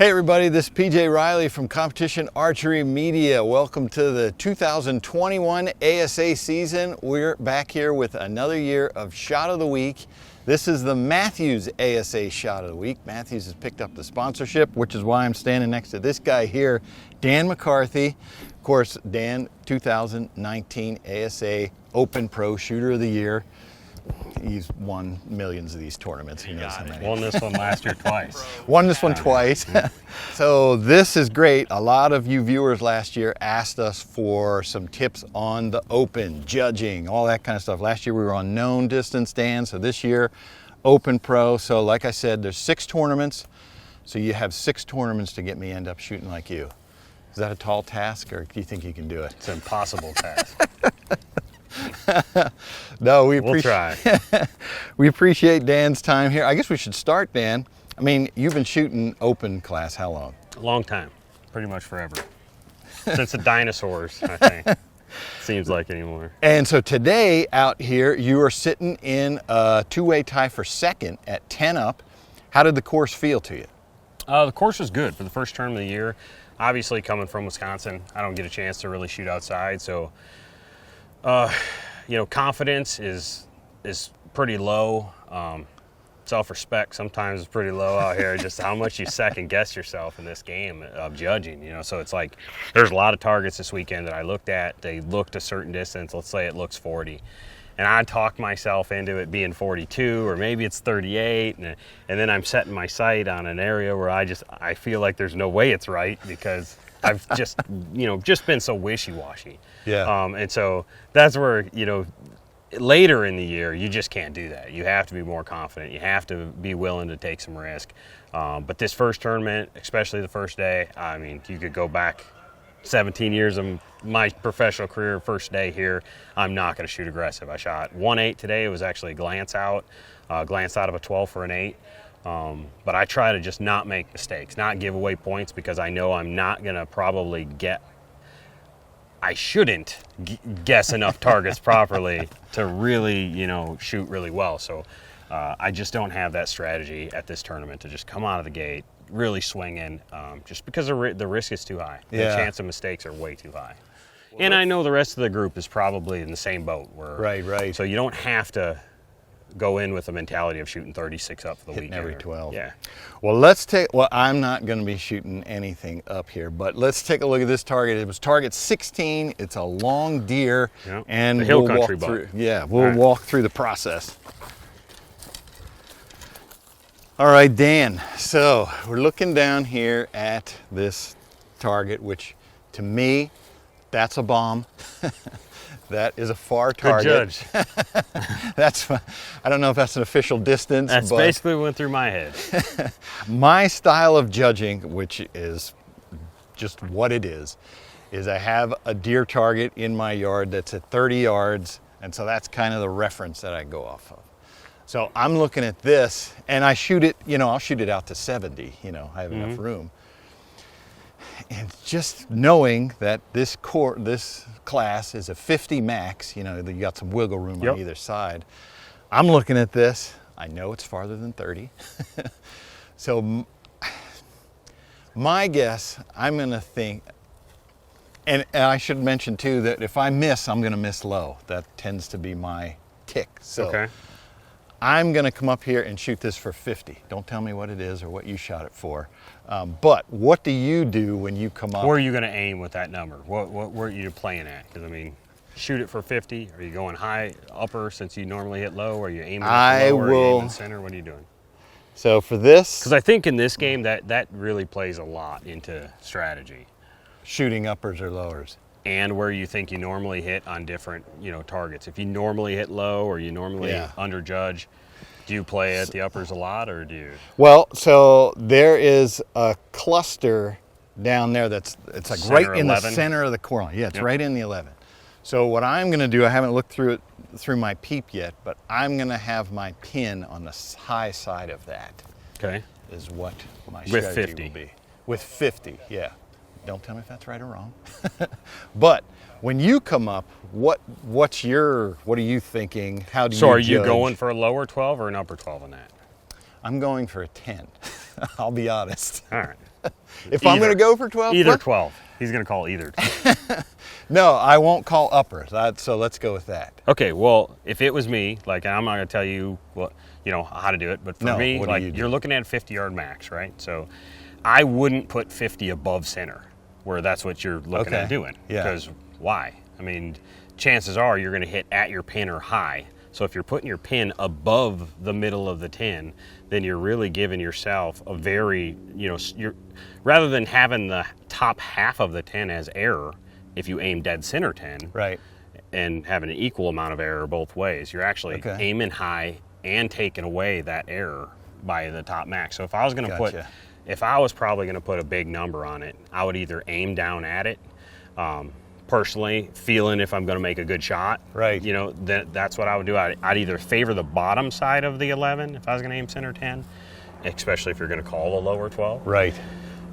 Hey everybody, this is PJ Riley from Competition Archery Media. Welcome to the 2021 ASA season. We're back here with another year of Shot of the Week. This is the Mathews ASA Shot of the Week. Mathews has picked up the sponsorship, which is why I'm standing next to this guy here, Dan McCarthy. Of course, Dan, 2019 ASA Open Pro Shooter of the Year. He's won millions of these tournaments. He knows how many. Won this one last year twice. Won this one twice. So this is great. A lot of you viewers last year asked us for some tips on the Open, judging, all that kind of stuff. Last year we were on known distance, Dan, so this year Open Pro. So like I said, there's 6 tournaments. So you have 6 tournaments to get me end up shooting like you. Is that a tall task, or do you think you can do it? It's an impossible task. No, We'll try. We appreciate Dan's time here. I guess we should start, Dan. I mean, you've been shooting open class how long? A long time, pretty much forever. Since the dinosaurs, I think. Seems like anymore. And so today out here, you are sitting in a 2-way tie for second at 10 up. How did the course feel to you? The course was good for the first term of the year. Obviously, coming from Wisconsin, I don't get a chance to really shoot outside, so you know, confidence is pretty low. Self-respect sometimes is pretty low out here. Just how much you second guess yourself in this game of judging, you know. So it's like there's a lot of targets this weekend that I looked at. They looked a certain distance. Let's say it looks 40, and I talked myself into it being 42, or maybe it's 38, and then I'm setting my sight on an area where I feel like there's no way it's right because I've just been so wishy-washy. Yeah. And so that's where, you know, later in the year, you just can't do that. You have to be more confident. You have to be willing to take some risk. But this first tournament, especially the first day, I mean, you could go back 17 years of my professional career, first day here, I'm not going to shoot aggressive. I shot 1-8 today. It was actually a glance out of a 12 for an 8. But I try to just not make mistakes, not give away points, because I know I'm not going to probably I shouldn't guess enough targets properly to really, you know, shoot really well. So I just don't have that strategy at this tournament to just come out of the gate really swinging, just because the risk is too high. Yeah. The chance of mistakes are way too high. And I know the rest of the group is probably in the same boat. Right. So you don't have to go in with a mentality of shooting 36 up for the Hitting weekend. every 12. Yeah. Well, I'm not going to be shooting anything up here, but let's take a look at this target. It was target 16. It's a long deer, Yep. and The hill we'll walk country through. buck. Yeah, we'll All right. walk through the process. All right, Dan. So we're looking down here at this target, which to me, that's a bomb. That is a far target. Good judge. I don't know if that's an official distance. That's but basically what went through my head. my style of judging, which is just what it is I have a deer target in my yard that's at 30 yards, and so that's kind of the reference that I go off of. So I'm looking at this, and I shoot it, you know, I'll shoot it out to 70, you know, I have enough room. And just knowing that this class is a 50 max, you know, you got some wiggle room on either side. I'm looking at this, I know it's farther than 30. So my guess, I'm gonna think, and I should mention too that if I miss, I'm gonna miss low. That tends to be my tick. So Okay. I'm gonna come up here and shoot this for 50. Don't tell me what it is or what you shot it for. But what do you do when you come up? Where are you going to aim with that number? What are you playing at? Because, I mean, shoot it for 50. Are you going high, upper, since you normally hit low? Are you aiming at the low, or are you aiming center? What are you doing? So for this, Because I think in this game that really plays a lot into strategy. shooting uppers or lowers. And where you think you normally hit on different, you know, targets. If you normally hit low or you normally underjudge, do you play at the uppers a lot, or do you? Well, so there is a cluster down there it's like Center right in 11? the center of the core line. Yeah, it's right in the 11. So what I'm going to do, I haven't looked through my peep yet, but I'm going to have my pin on the high side of that. Okay. Is what my With strategy 50. will be. With 50, yeah. Don't tell me if that's right or wrong. But when you come up, what are you thinking? How do you So are judge? you going for a lower 12 or an upper 12 on that? I'm going for a 10. I'll be honest. All right. If I'm going to go for 12? Either What? 12. He's going to call either 12. No, I won't call upper. So let's go with that. Okay, well, if it was me, like, I'm not going to tell you what, how to do it, but for me, what do like, you do? you're looking at 50-yard max, right? So I wouldn't put 50 above center, where that's what you're looking at doing. Yeah. Because why? I mean, chances are you're going to hit at your pin or high. So if you're putting your pin above the middle of the 10, then you're really giving yourself a very, you're rather than having the top half of the 10 as error, if you aim dead center 10, Right. and having an equal amount of error both ways, you're actually aiming high and taking away that error by the top max. So if I was going to if I was probably going to put a big number on it, I would either aim down at it, personally, feeling if I'm going to make a good shot. Right. That's what I would do. I'd either favor the bottom side of the 11 if I was going to aim center 10, especially if you're going to call the lower 12. Right.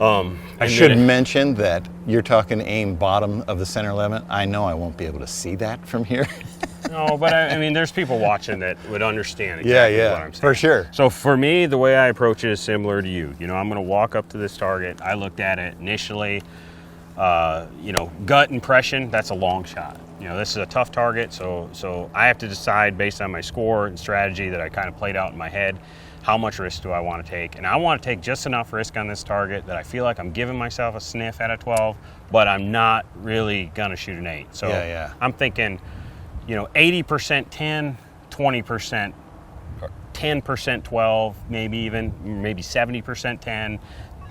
I should mention that you're talking aim bottom of the center 11. I know I won't be able to see that from here. No, but I mean, there's people watching that would understand exactly what I'm saying. For sure. So for me, the way I approach it is similar to you. I'm going to walk up to this target. I looked at it initially, gut impression, that's a long shot. This is a tough target, so I have to decide based on my score and strategy that I kind of played out in my head, how much risk do I want to take? And I want to take just enough risk on this target that I feel like I'm giving myself a sniff at a 12, but I'm not really going to shoot an 8. So I'm thinking, 80% 10, 20%, 10% 12, maybe 70% 10,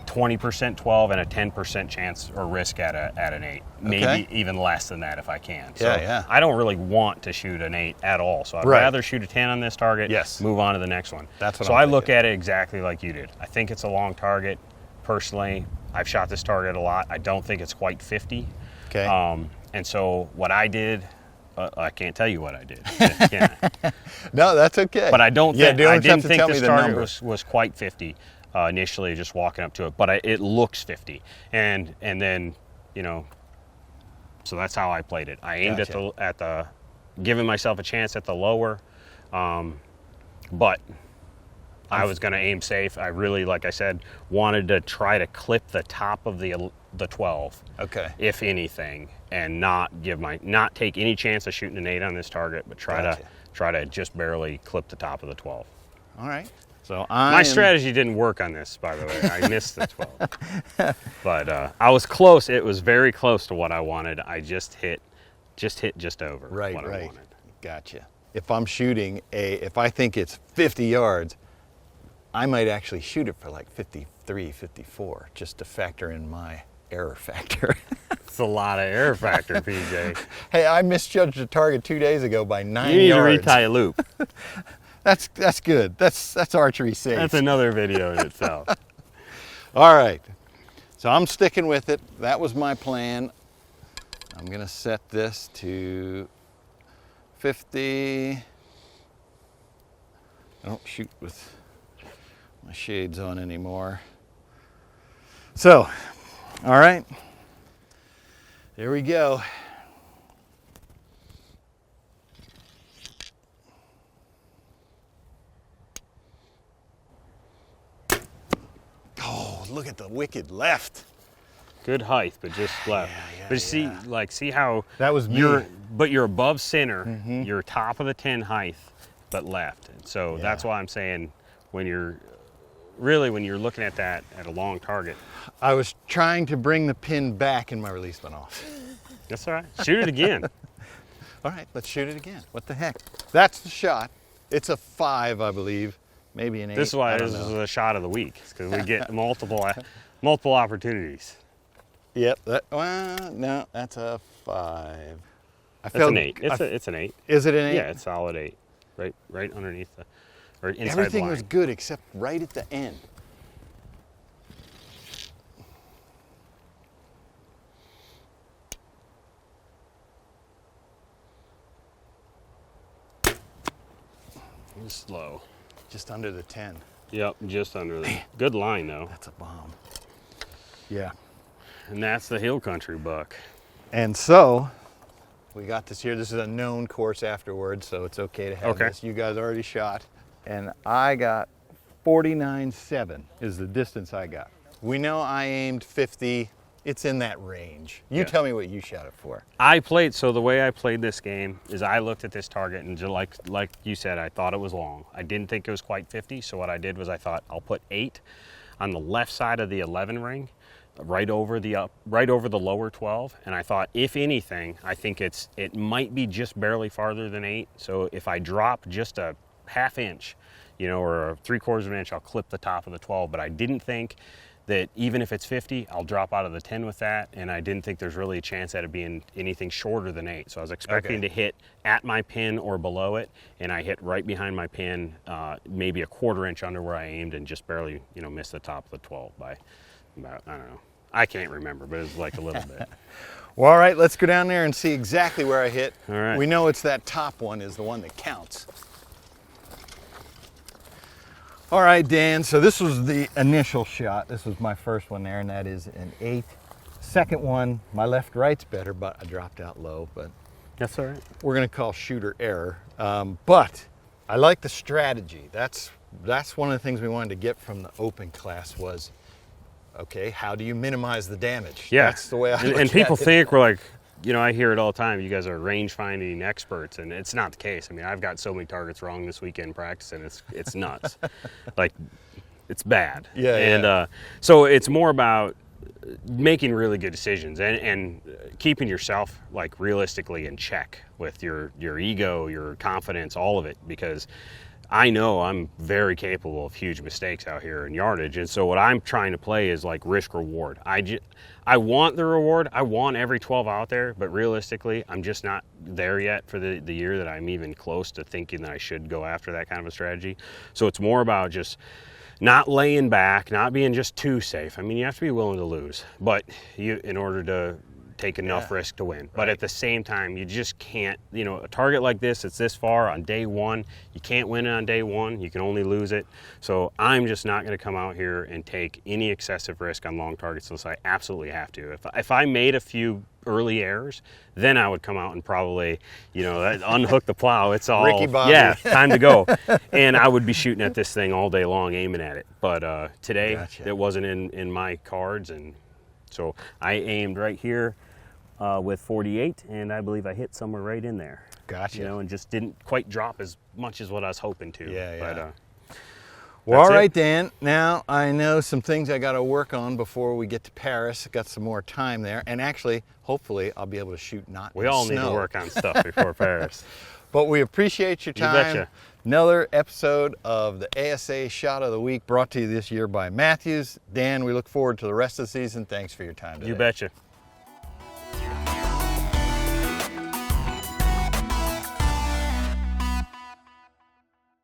20% 12, and a 10% chance or risk at an 8. Maybe even less than that if I can. So I don't really want to shoot an 8 at all. So I'd rather shoot a 10 on this target, move on to the next one. That's what I look at it exactly like you did. I think it's a long target. Personally, I've shot this target a lot. I don't think it's quite 50. Okay. And so what I did, I can't tell you what I did. Can I? No, that's okay. But I don't think I didn't think this target was was quite 50. Initially, just walking up to it, but it looks 50, and then so that's how I played it. I aimed at the giving myself a chance at the lower, but I was going to aim safe. I really, like I said, wanted to try to clip the top of the 12, if anything, and not take any chance of shooting an 8 on this target, but try to just barely clip the top of the 12. All right. So my strategy didn't work on this, by the way. I missed the 12, but I was close. It was very close to what I wanted. I just hit just over what I wanted. Gotcha. If I'm shooting if I think it's 50 yards, I might actually shoot it for like 53, 54, just to factor in my error factor. It's a lot of error factor, PJ. Hey, I misjudged a target 2 days ago by 9 yards. You need to retie a loop. That's good. That's archery safe. That's another video in itself. All right. So I'm sticking with it. That was my plan. I'm going to set this to 50. I don't shoot with my shades on anymore. So, all right. There we go. Look at the wicked left. Good height, but just left. But see how that was me. You're above center. You're top of the 10 height, but left. And so that's why I'm saying when you're looking at that at a long target. I was trying to bring the pin back and my release went off. That's all right. Shoot it again. All right, let's shoot it again. What the heck? That's the shot. It's a 5, I believe. Maybe an 8. This is why this is a shot of the week, because we get multiple opportunities. Yep. No, that's a 5. That's an 8. It's an 8. Is it an 8? Yeah, it's solid 8. Right underneath or inside Everything line. was good except right at the end. Just slow. Just under the 10. Yep, just under the. Good line though. That's a bomb. Yeah. And that's the hill country buck. And so we got this here. This is a known course afterwards, so it's okay to have this. You guys already shot. And I got 49.7 is the distance I got. We know I aimed 50. It's in that range. You tell me what you shot it for. So the way I played this game is I looked at this target and just like you said, I thought it was long. I didn't think it was quite 50, so what I did was I thought I'll put 8 on the left side of the 11 ring, right over the lower 12, and I thought if anything, I think it might be just barely farther than 8. So if I drop just a half inch, or a 3/4 of an inch, I'll clip the top of the 12, but I didn't think that even if it's 50, I'll drop out of the 10 with that, and I didn't think there's really a chance at it being anything shorter than 8. So I was expecting to hit at my pin or below it, and I hit right behind my pin, maybe a 1/4 inch under where I aimed, and just barely, missed the top of the 12 by about, I don't know. I can't remember, but it was like a little bit. Well, all right, let's go down there and see exactly where I hit. All right. We know it's that top one is the one that counts. All right, Dan, so this was the initial shot. This was my first one there, and that is an 8. Second one, my left-right's better, but I dropped out low, but That's all right. we're gonna call shooter error. But I like the strategy. That's one of the things we wanted to get from the open class was, okay, how do you minimize the damage? Yeah. That's the way I look And people at it. think we're like, I hear it all the time. You guys are range finding experts, and it's not the case. I mean, I've got so many targets wrong this weekend practicing. It's nuts. Like, it's bad. Yeah. And so it's more about making really good decisions and keeping yourself like realistically in check with your ego, your confidence, all of it, because I know I'm very capable of huge mistakes out here in yardage, and so what I'm trying to play is like risk reward. I want the reward. I want every 12 out there, but realistically, I'm just not there yet for the year that I'm even close to thinking that I should go after that kind of a strategy. So it's more about just not laying back, not being just too safe. I mean, you have to be willing to lose, but in order to take enough risk to win. But at the same time, you just can't, a target like this, it's this far on day one, you can't win it on day one, you can only lose it. So I'm just not gonna come out here and take any excessive risk on long targets unless I absolutely have to. If I made a few early errors, then I would come out and probably, unhook the plow. It's all, Ricky Bobby. yeah, time to go. And I would be shooting at this thing all day long, aiming at it. But today, it wasn't in my cards, and so I aimed right here with 48, and I believe I hit somewhere right in there. Gotcha. And just didn't quite drop as much as what I was hoping to. Yeah. But, well, all that's right, it. Dan. Now I know some things I got to work on before we get to Paris. Got some more time there, and actually, hopefully, I'll be able to shoot not We in all snow. need to work on stuff before Paris. But we appreciate your You time. betcha. Another episode of the ASA Shot of the Week brought to you this year by Mathews. Dan, we look forward to the rest of the season. Thanks for your time today. You betcha.